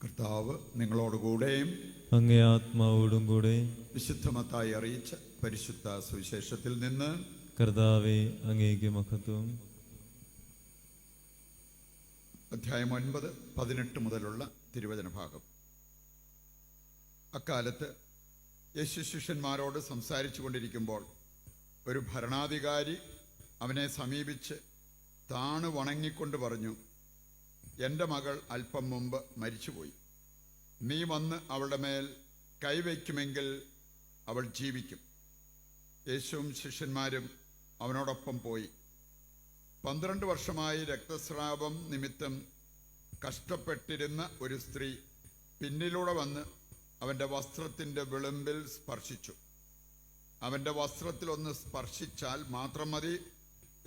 കർത്താവ് നിങ്ങളോടുകൂടെയും അങ്ങേ ആത്മാവോടും കൂടെ. വിശുദ്ധ മത്തായി അറിയിച്ച പരിശുദ്ധ സുവിശേഷത്തിൽ നിന്ന്. കർത്താവേ, അങ്ങേക്ക് മഹത്വം. അധ്യായം 9, 18 മുതലുള്ള തിരുവചന ഭാഗം. അക്കാലത്ത് യേശു ശിഷ്യന്മാരോട് സംസാരിച്ചു കൊണ്ടിരിക്കുമ്പോൾ ഒരു ഭരണാധികാരി അവനെ സമീപിച്ച് താണു വണങ്ങിക്കൊണ്ട് പറഞ്ഞു, എൻ്റെ മകൾ അല്പം മുമ്പ് മരിച്ചുപോയി. നീ വന്ന് അവളുടെ മേൽ കൈവയ്ക്കുമെങ്കിൽ അവൾ ജീവിക്കും. യേശുവും ശിഷ്യന്മാരും അവനോടൊപ്പം പോയി. 12 വർഷമായി രക്തസ്രാവം നിമിത്തം കഷ്ടപ്പെട്ടിരുന്ന ഒരു സ്ത്രീ പിന്നിലൂടെ വന്ന് അവൻ്റെ വസ്ത്രത്തിൻ്റെ വിളിമ്പിൽ സ്പർശിച്ചു. അവൻ്റെ വസ്ത്രത്തിലൊന്ന് സ്പർശിച്ചാൽ മാത്രം മതി,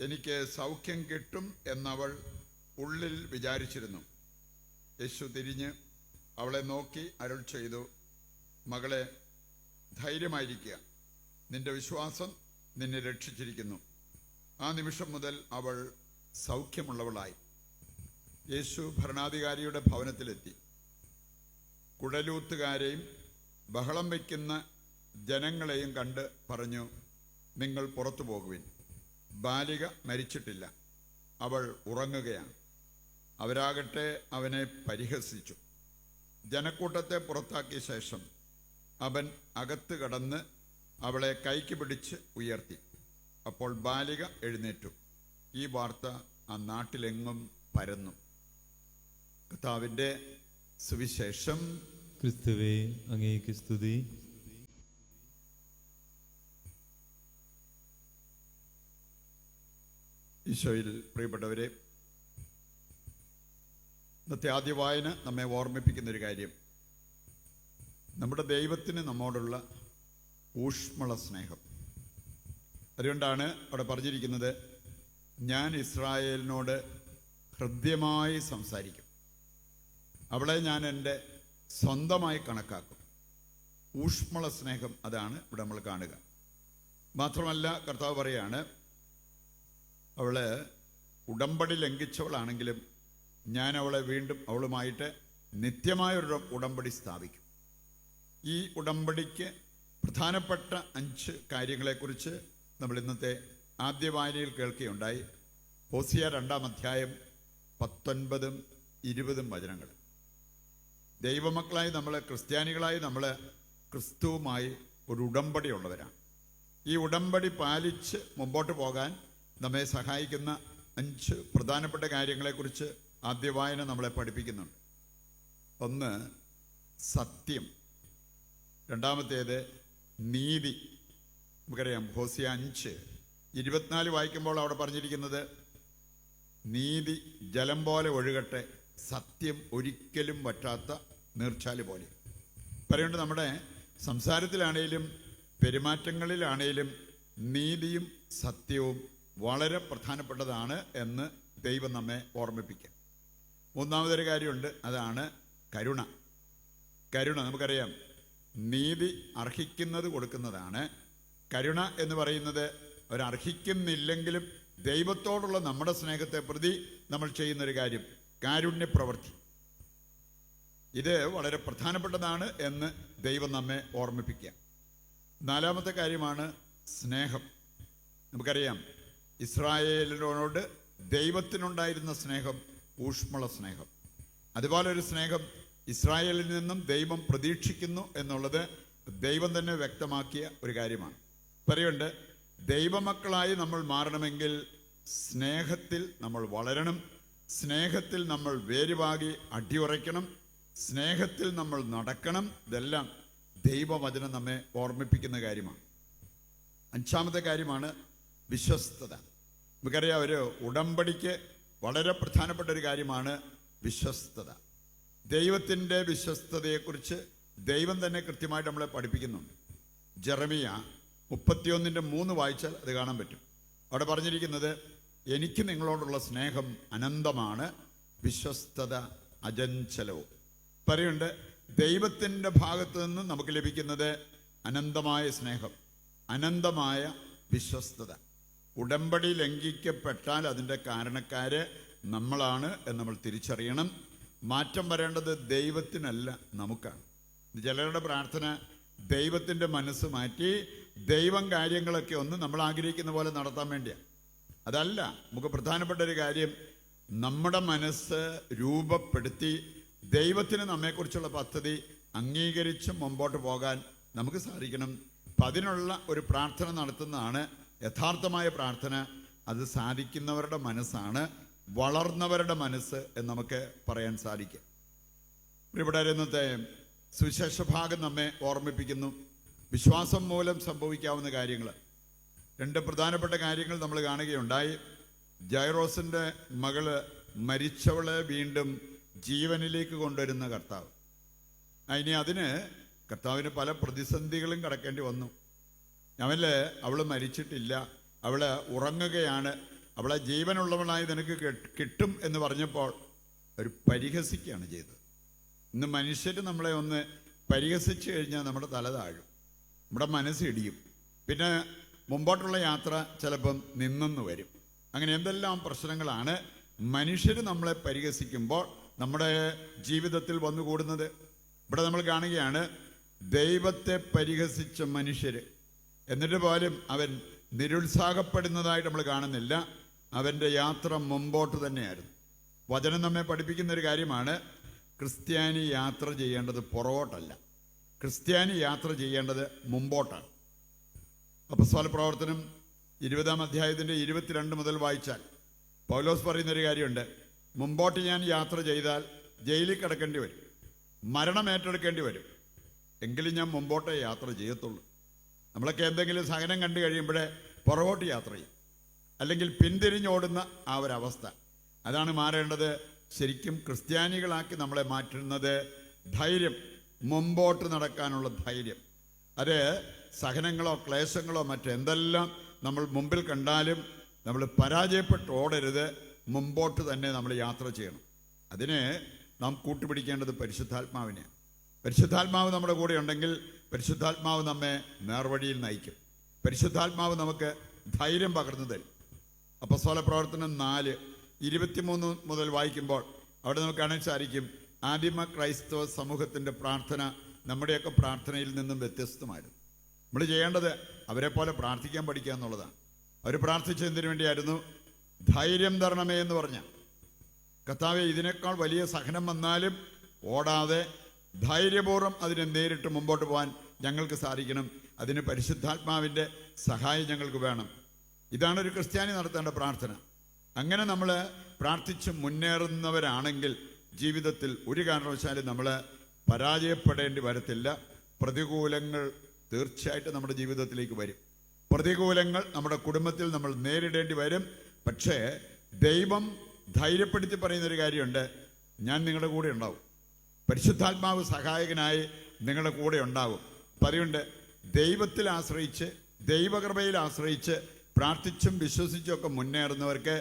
എനിക്ക് സൗഖ്യം കിട്ടും എന്നവൾ ഉള്ളിൽ വിചാരിച്ചിരുന്നു. യേശു തിരിഞ്ഞ് അവളെ നോക്കി അരുൾ ചെയ്തു, മകളെ, ധൈര്യമായിരിക്കുക, നിന്റെ വിശ്വാസം നിന്നെ രക്ഷിച്ചിരിക്കുന്നു. ആ നിമിഷം മുതൽ അവൾ സൗഖ്യമുള്ളവളായി. യേശു ഭരണാധികാരിയുടെ ഭവനത്തിലെത്തി. കുഴലൂത്തുകാരെയും ബഹളം വയ്ക്കുന്ന ജനങ്ങളെയും കണ്ട് പറഞ്ഞു, നിങ്ങൾ പുറത്തു പോകുവിൻ, ബാലിക മരിച്ചിട്ടില്ല, അവൾ ഉറങ്ങുകയാണ്. അവരാകട്ടെ അവനെ പരിഹസിച്ചു. ജനക്കൂട്ടത്തെ പുറത്താക്കിയ ശേഷം അവൻ അകത്ത് കടന്ന് അവളെ കൈക്ക് പിടിച്ച് ഉയർത്തി. അപ്പോൾ ബാലിക എഴുന്നേറ്റു. ഈ വാർത്ത ആ നാട്ടിലെങ്ങും പരന്നു. കർത്താവിൻ്റെ സുവിശേഷം. ക്രിസ്തുവേ, അങ്ങേക്ക് സ്തുതി. ഈശോയിൽ പ്രിയപ്പെട്ടവരെ, ഇന്നത്തെ ആദ്യ വായന നമ്മെ ഓർമ്മിപ്പിക്കുന്നൊരു കാര്യം, നമ്മുടെ ദൈവത്തിന് നമ്മോടുള്ള ഊഷ്മള സ്നേഹം. അതുകൊണ്ടാണ് അവിടെ പറഞ്ഞിരിക്കുന്നത്, ഞാൻ ഇസ്രായേലിനോട് ഹൃദ്യമായി സംസാരിക്കും, അവളെ ഞാൻ എൻ്റെ സ്വന്തമായി കണക്കാക്കും. ഊഷ്മള സ്നേഹം, അതാണ് ഇവിടെ നമ്മൾ കാണുക. മാത്രമല്ല, കർത്താവ് പറയാണ്, അവള് ഉടമ്പടി ലംഘിച്ചവളാണെങ്കിലും ഞാൻ അവളെ വീണ്ടും അവളുമായിട്ട് നിത്യമായൊരു ഉടമ്പടി സ്ഥാപിക്കും. ഈ ഉടമ്പടിക്ക് പ്രധാനപ്പെട്ട 5 കാര്യങ്ങളെക്കുറിച്ച് നമ്മൾ ഇന്നത്തെ ആദ്യ വായനയിൽ കേൾക്കുകയുണ്ടായി. ഹോസിയ 2-ാം അധ്യായം 19, 20 വചനങ്ങൾ. ദൈവമക്കളായി നമ്മൾ, ക്രിസ്ത്യാനികളായി നമ്മൾ ക്രിസ്തുവുമായി ഒരു ഉടമ്പടി ഉള്ളവരാണ്. ഈ ഉടമ്പടി പാലിച്ച് മുമ്പോട്ട് പോകാൻ നമ്മെ സഹായിക്കുന്ന 5 പ്രധാനപ്പെട്ട കാര്യങ്ങളെക്കുറിച്ച് ആദ്യ വായന നമ്മളെ പഠിപ്പിക്കുന്നുണ്ട്. ഒന്ന്, സത്യം. രണ്ടാമത്തേത്, നീതി. നമുക്കറിയാം, ഹോസിയ 5:24 വായിക്കുമ്പോൾ അവിടെ പറഞ്ഞിരിക്കുന്നത്, നീതി ജലം പോലെ ഒഴുകട്ടെ, സത്യം ഒരിക്കലും വറ്റാത്ത നീർച്ചാല് പോലെ. പറയുന്നുണ്ട്, നമ്മുടെ സംസാരത്തിലാണേലും പെരുമാറ്റങ്ങളിലാണേലും നീതിയും സത്യവും വളരെ പ്രധാനപ്പെട്ടതാണ് എന്ന് ദൈവം നമ്മെ ഓർമ്മിപ്പിക്കുക. മൂന്നാമതൊരു കാര്യമുണ്ട്, അതാണ് കരുണ. കരുണ നമുക്കറിയാം, നീതി അർഹിക്കുന്നത് കൊടുക്കുന്നതാണ്. കരുണ എന്ന് പറയുന്നത് ഒരർഹിക്കുന്നില്ലെങ്കിലും ദൈവത്തോടുള്ള നമ്മുടെ സ്നേഹത്തെ പ്രതി നമ്മൾ ചെയ്യുന്നൊരു കാര്യം, കാരുണ്യപ്രവൃത്തി. ഇത് വളരെ പ്രധാനപ്പെട്ടതാണ് എന്ന് ദൈവം നമ്മെ ഓർമ്മിപ്പിക്കുക. നാലാമത്തെ കാര്യമാണ് സ്നേഹം. നമുക്കറിയാം, ഇസ്രായേലിനോട് ദൈവത്തിനുണ്ടായിരുന്ന സ്നേഹം ഊഷ്മള സ്നേഹം. അതുപോലൊരു സ്നേഹം ഇസ്രായേലിൽ നിന്നും ദൈവം പ്രതീക്ഷിക്കുന്നു എന്നുള്ളത് ദൈവം തന്നെ വ്യക്തമാക്കിയ ഒരു കാര്യമാണ്. പറയുന്നുണ്ട്, ദൈവമക്കളായി നമ്മൾ മാറണമെങ്കിൽ സ്നേഹത്തിൽ നമ്മൾ വളരണം, സ്നേഹത്തിൽ നമ്മൾ വേരുപാകി അടിയുറയ്ക്കണം, സ്നേഹത്തിൽ നമ്മൾ നടക്കണം. ഇതെല്ലാം ദൈവവചനം നമ്മെ ഓർമ്മിപ്പിക്കുന്ന കാര്യമാണ്. 5-ാമത്തെ കാര്യമാണ് വിശ്വസ്തത. നമുക്കറിയാം, ഒരു ഉടമ്പടിക്ക് വളരെ പ്രധാനപ്പെട്ട ഒരു കാര്യമാണ് വിശ്വസ്തത. ദൈവത്തിൻ്റെ വിശ്വസ്തതയെക്കുറിച്ച് ദൈവം തന്നെ കൃത്യമായിട്ട് നമ്മളെ പഠിപ്പിക്കുന്നുണ്ട്. ജെറമിയ 31:3 വായിച്ചാൽ അത് കാണാൻ പറ്റും. അവിടെ പറഞ്ഞിരിക്കുന്നത്, എനിക്ക് നിങ്ങളോടുള്ള സ്നേഹം അനന്തമാണ്, വിശ്വസ്തത അചഞ്ചലവും. പറയുന്നുണ്ട്, ദൈവത്തിൻ്റെ ഭാഗത്തു നിന്ന് നമുക്ക് ലഭിക്കുന്നത് അനന്തമായ സ്നേഹം, അനന്തമായ വിശ്വസ്തത. ഉടമ്പടി ലംഘിക്കപ്പെട്ടാൽ അതിൻ്റെ കാരണക്കാര് നമ്മളാണ് എന്ന് നമ്മൾ തിരിച്ചറിയണം. മാറ്റം വരേണ്ടത് ദൈവത്തിനല്ല, നമുക്കാണ്. ചിലരുടെ പ്രാർത്ഥന ദൈവത്തിൻ്റെ മനസ്സ് മാറ്റി ദൈവം കാര്യങ്ങളൊക്കെ ഒന്ന് നമ്മൾ ആഗ്രഹിക്കുന്ന പോലെ നടത്താൻ വേണ്ടിയാണ്. അതല്ല, നമുക്ക് പ്രധാനപ്പെട്ട ഒരു കാര്യം നമ്മുടെ മനസ്സ് രൂപപ്പെടുത്തി ദൈവത്തിന് നമ്മെക്കുറിച്ചുള്ള പദ്ധതി അംഗീകരിച്ച് മുമ്പോട്ട് പോകാൻ നമുക്ക് സാധിക്കണം. അപ്പം അതിനുള്ള ഒരു പ്രാർത്ഥന നടത്തുന്നതാണ് യഥാർത്ഥമായ പ്രാർത്ഥന. അത് സാധിക്കുന്നവരുടെ മനസ്സാണ്, വളർന്നവരുടെ മനസ്സ് എന്ന് നമുക്ക് പറയാൻ സാധിക്കും. ഇവിടെ ഇന്നത്തെ സുവിശേഷ ഭാഗം നമ്മെ ഓർമ്മിപ്പിക്കുന്നു വിശ്വാസം മൂലം സംഭവിക്കാവുന്ന കാര്യങ്ങൾ. രണ്ട് പ്രധാനപ്പെട്ട കാര്യങ്ങൾ നമ്മൾ കാണുകയുണ്ടായി. ജൈറോസിൻ്റെ മകള് മരിച്ചവളെ വീണ്ടും ജീവനിലേക്ക് കൊണ്ടുവരുന്ന കർത്താവ്. ഇനി അതിന് കർത്താവിന് പല പ്രതിസന്ധികളും കടക്കേണ്ടി വന്നു. അവൾ മരിച്ചിട്ടില്ല, അവൾ ഉറങ്ങുകയാണ്, അവളെ ജീവനുള്ളവളായി നിനക്ക് കിട്ടും എന്ന് പറഞ്ഞപ്പോൾ ഒരു പരിഹസിക്കുകയാണ് ചെയ്തത്. ഇന്ന് മനുഷ്യർ നമ്മളെ ഒന്ന് പരിഹസിച്ചു കഴിഞ്ഞാൽ നമ്മുടെ തല താഴും, നമ്മുടെ മനസ്സിടിയും, പിന്നെ മുമ്പോട്ടുള്ള യാത്ര ചിലപ്പം നിന്നെന്ന് വരും. അങ്ങനെ എന്തെല്ലാം പ്രശ്നങ്ങളാണ് മനുഷ്യർ നമ്മളെ പരിഹസിക്കുമ്പോൾ നമ്മുടെ ജീവിതത്തിൽ വന്നുകൂടുന്നത്. ഇവിടെ നമ്മൾ കാണുകയാണ് ദൈവത്തെ പരിഹസിച്ച മനുഷ്യർ, എന്നിട്ട് പോലും അവൻ നിരുത്സാഹപ്പെടുന്നതായിട്ട് നമ്മൾ കാണുന്നില്ല. അവൻ്റെ യാത്ര മുമ്പോട്ട് തന്നെയായിരുന്നു. വചനം നമ്മെ പഠിപ്പിക്കുന്ന ഒരു കാര്യമാണ്, ക്രിസ്ത്യാനി യാത്ര ചെയ്യേണ്ടത് പുറകോട്ടല്ല, ക്രിസ്ത്യാനി യാത്ര ചെയ്യേണ്ടത് മുമ്പോട്ടാണ്. അപ്പോസ്തല പ്രവർത്തനം 20-ാം അധ്യായത്തിൻ്റെ 22 മുതൽ വായിച്ചാൽ പൗലോസ് പറയുന്നൊരു കാര്യമുണ്ട്. മുമ്പോട്ട് ഞാൻ യാത്ര ചെയ്താൽ ജയിലിൽ കിടക്കേണ്ടി വരും, മരണം ഏറ്റെടുക്കേണ്ടി വരും, എങ്കിലും ഞാൻ മുമ്പോട്ടേ യാത്ര ചെയ്യത്തുള്ളൂ. നമ്മളൊക്കെ എന്തെങ്കിലും സഹനം കണ്ടു കഴിയുമ്പോഴേ പുറകോട്ട് യാത്ര ചെയ്യും, അല്ലെങ്കിൽ പിന്തിരിഞ്ഞോടുന്ന ആ ഒരവസ്ഥ. അതാണ് മാറേണ്ടത്. ശരിക്കും ക്രിസ്ത്യാനികളാക്കി നമ്മളെ മാറ്റുന്നത് ധൈര്യം, മുമ്പോട്ട് നടക്കാനുള്ള ധൈര്യം. അത് സഹനങ്ങളോ ക്ലേശങ്ങളോ മറ്റെന്തെല്ലാം നമ്മൾ മുമ്പിൽ കണ്ടാലും നമ്മൾ പരാജയപ്പെട്ട് ഓടരുത്, മുമ്പോട്ട് തന്നെ നമ്മൾ യാത്ര ചെയ്യണം. അതിന് നാം കൂട്ടുപിടിക്കേണ്ടത് പരിശുദ്ധാത്മാവിനെ. പരിശുദ്ധാത്മാവ് നമ്മുടെ കൂടെ ഉണ്ടെങ്കിൽ പരിശുദ്ധാത്മാവ് നമ്മെ നേർവഴിയിൽ നയിക്കും. പരിശുദ്ധാത്മാവ് നമുക്ക് ധൈര്യം പകർന്നു തരും. അപ്പോസ്തല പ്രവർത്തനം 4:23 മുതൽ വായിക്കുമ്പോൾ അവിടെ നമുക്ക് കാണാൻ സാധിക്കും, ആദിമ ക്രൈസ്തവ സമൂഹത്തിൻ്റെ പ്രാർത്ഥന നമ്മുടെയൊക്കെ പ്രാർത്ഥനയിൽ നിന്നും വ്യത്യസ്തമായിരുന്നു. നമ്മൾ ചെയ്യേണ്ടത് അവരെ പോലെ പ്രാർത്ഥിക്കാൻ പഠിക്കുക എന്നുള്ളതാണ്. അവർ പ്രാർത്ഥിച്ചതിന് വേണ്ടിയായിരുന്നു, ധൈര്യം തരണമേ എന്ന് പറഞ്ഞ കർത്താവേ, ഇതിനേക്കാൾ വലിയ സഹനം വന്നാലും ഓടാതെ ധൈര്യപൂർവ്വം അതിനെ നേരിട്ട് മുമ്പോട്ട് പോകാൻ ഞങ്ങൾക്ക് സാധിക്കണം. അതിന് പരിശുദ്ധാത്മാവിൻ്റെ സഹായം ഞങ്ങൾക്ക് വേണം. ഇതാണ് ഒരു ക്രിസ്ത്യാനി നടത്തേണ്ട പ്രാർത്ഥന. അങ്ങനെ നമ്മൾ പ്രാർത്ഥിച്ച് മുന്നേറുന്നവരാണെങ്കിൽ ജീവിതത്തിൽ ഒരു കാരണവശാലും നമ്മൾ പരാജയപ്പെടേണ്ടി വരത്തില്ല. പ്രതികൂലങ്ങൾ തീർച്ചയായിട്ടും നമ്മുടെ ജീവിതത്തിലേക്ക് വരും. പ്രതികൂലങ്ങൾ നമ്മുടെ കുടുംബത്തിൽ നമ്മൾ നേരിടേണ്ടി വരും. പക്ഷേ ദൈവം ധൈര്യപ്പെടുത്തി പറയുന്നൊരു കാര്യമുണ്ട്, ഞാൻ നിങ്ങളുടെ കൂടെ ഉണ്ടാവും, പരിശുദ്ധാത്മാവ് സഹായകനായി നിങ്ങളുടെ കൂടെ ഉണ്ടാവും. പറയുണ്ട്, ദൈവത്തിൽ ആശ്രയിച്ച് ദൈവകൃപയിൽ ആശ്രയിച്ച് പ്രാർത്ഥിച്ചും വിശ്വസിച്ചും ഒക്കെ മുന്നേറുന്നവർക്ക്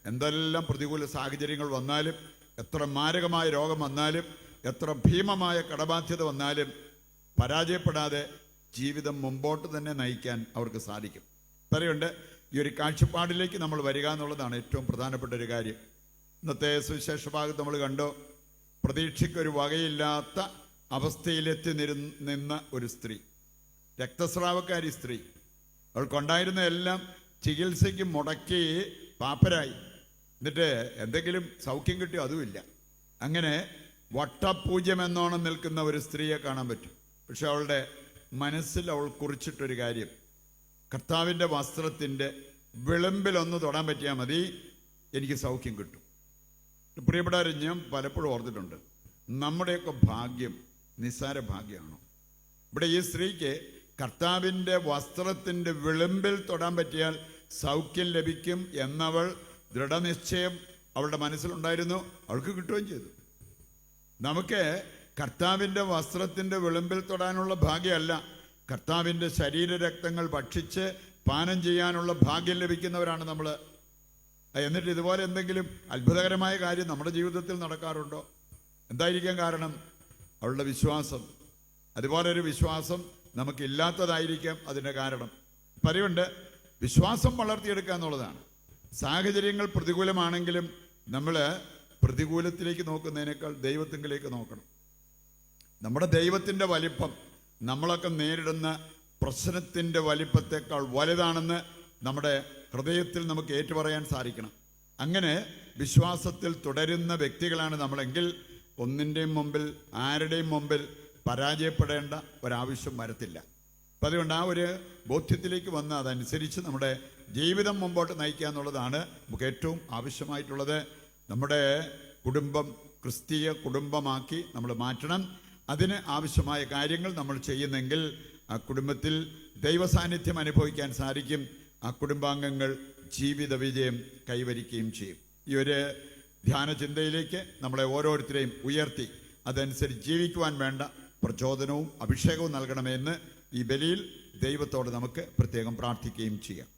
എന്തെല്ലാം പ്രതികൂല സാഹചര്യങ്ങൾ വന്നാലും, എത്ര മാരകമായ രോഗം വന്നാലും, എത്ര ഭീമമായ കടബാധ്യത വന്നാലും പരാജയപ്പെടാതെ ജീവിതം മുമ്പോട്ട് തന്നെ നയിക്കാൻ അവർക്ക് സാധിക്കും. പറയുണ്ട്, ഈ ഒരു കാഴ്ചപ്പാടിലേക്ക് നമ്മൾ വരിക എന്നുള്ളതാണ് ഏറ്റവും പ്രധാനപ്പെട്ട ഒരു കാര്യം. ഇന്നത്തെ സുവിശേഷ ഭാഗത്ത് നമ്മൾ കണ്ടു, പ്രതീക്ഷയ്ക്കൊരു വകയില്ലാത്ത അവസ്ഥയിലെത്തി നിന്ന ഒരു സ്ത്രീ, രക്തസ്രാവക്കാരി സ്ത്രീ. അവൾക്കുണ്ടായിരുന്ന എല്ലാം ചികിത്സയ്ക്ക് മുടക്കി പാപ്പരായി. എന്നിട്ട് എന്തെങ്കിലും സൗഖ്യം കിട്ടിയോ അതുമില്ല. അങ്ങനെ വട്ടപൂജ്യം എന്നോണം നിൽക്കുന്ന ഒരു സ്ത്രീയെ കാണാൻ പറ്റും. പക്ഷെ അവളുടെ മനസ്സിൽ അവൾ കുറിച്ചിട്ടൊരു കാര്യം, കർത്താവിൻ്റെ വസ്ത്രത്തിൻ്റെ വിളിമ്പിലൊന്ന് തൊടാൻ പറ്റിയാൽ മതി, എനിക്ക് സൗഖ്യം കിട്ടും. പ്രിയപ്പെട്ടവരെ, ഞാൻ പലപ്പോഴും ഓർത്തിട്ടുണ്ട്, നമ്മുടെയൊക്കെ ഭാഗ്യം നിസ്സാര ഭാഗ്യമാണോ? ഇവിടെ ഈ സ്ത്രീക്ക് കർത്താവിൻ്റെ വസ്ത്രത്തിൻ്റെ വിളിമ്പിൽ തൊടാൻ പറ്റിയാൽ സൗഖ്യം ലഭിക്കും എന്നവൾ ദൃഢനിശ്ചയം അവളുടെ മനസ്സിലുണ്ടായിരുന്നു. അവൾക്ക് കിട്ടുകയും ചെയ്തു. നമുക്ക് കർത്താവിൻ്റെ വസ്ത്രത്തിൻ്റെ വിളിമ്പിൽ തൊടാനുള്ള ഭാഗ്യമല്ല, കർത്താവിൻ്റെ ശരീരരക്തങ്ങൾ ഭക്ഷിച്ച് പാനം ചെയ്യാനുള്ള ഭാഗ്യം ലഭിക്കുന്നവരാണ് നമ്മൾ. എന്നിട്ട് ഇതുപോലെ എന്തെങ്കിലും അത്ഭുതകരമായ കാര്യം നമ്മുടെ ജീവിതത്തിൽ നടക്കാറുണ്ടോ? എന്തായിരിക്കാം കാരണം? അവളുടെ വിശ്വാസം. അതുപോലൊരു വിശ്വാസം നമുക്കില്ലാത്തതായിരിക്കാം അതിൻ്റെ കാരണം. പറയുണ്ട്, വിശ്വാസം വളർത്തിയെടുക്കുക എന്നുള്ളതാണ്. സാഹചര്യങ്ങൾ പ്രതികൂലമാണെങ്കിലും നമ്മൾ പ്രതികൂലത്തിലേക്ക് നോക്കുന്നതിനേക്കാൾ ദൈവത്തിങ്കിലേക്ക് നോക്കണം. നമ്മുടെ ദൈവത്തിൻ്റെ വലിപ്പം നമ്മളൊക്കെ നേരിടുന്ന പ്രശ്നത്തിൻ്റെ വലിപ്പത്തേക്കാൾ വലുതാണെന്ന് നമ്മുടെ ഹൃദയത്തിൽ നമുക്ക് ഏറ്റുപറയാൻ സാധിക്കണം. അങ്ങനെ വിശ്വാസത്തിൽ തുടരുന്ന വ്യക്തികളാണ് നമ്മളെങ്കിൽ ഒന്നിൻ്റെയും മുമ്പിൽ ആരുടെയും മുമ്പിൽ പരാജയപ്പെടേണ്ട ഒരാവശ്യം വരത്തില്ല. അപ്പം അതുകൊണ്ട് ആ ഒരു ബോധ്യത്തിലേക്ക് വന്ന് അതനുസരിച്ച് നമ്മുടെ ജീവിതം മുമ്പോട്ട് നയിക്കുക എന്നുള്ളതാണ് നമുക്ക് ഏറ്റവും ആവശ്യമായിട്ടുള്ളത്. നമ്മുടെ കുടുംബം ക്രിസ്തീയ കുടുംബമാക്കി നമ്മൾ മാറ്റണം. അതിന് ആവശ്യമായ കാര്യങ്ങൾ നമ്മൾ ചെയ്യുന്നെങ്കിൽ ആ കുടുംബത്തിൽ ദൈവസാന്നിധ്യം അനുഭവിക്കാൻ സാധിക്കും. ആ കുടുംബാംഗങ്ങൾ ജീവിത വിജയം കൈവരിക്കുകയും ചെയ്യും. ഈ ഒരു ധ്യാന ചിന്തയിലേക്ക് നമ്മളെ ഓരോരുത്തരെയും ഉയർത്തി അതനുസരിച്ച് ജീവിക്കുവാൻ വേണ്ട പ്രചോദനവും അഭിഷേകവും നൽകണമെന്ന് ഈ ബലിയിൽ ദൈവത്തോട് നമുക്ക് പ്രത്യേകം പ്രാർത്ഥിക്കുകയും ചെയ്യാം.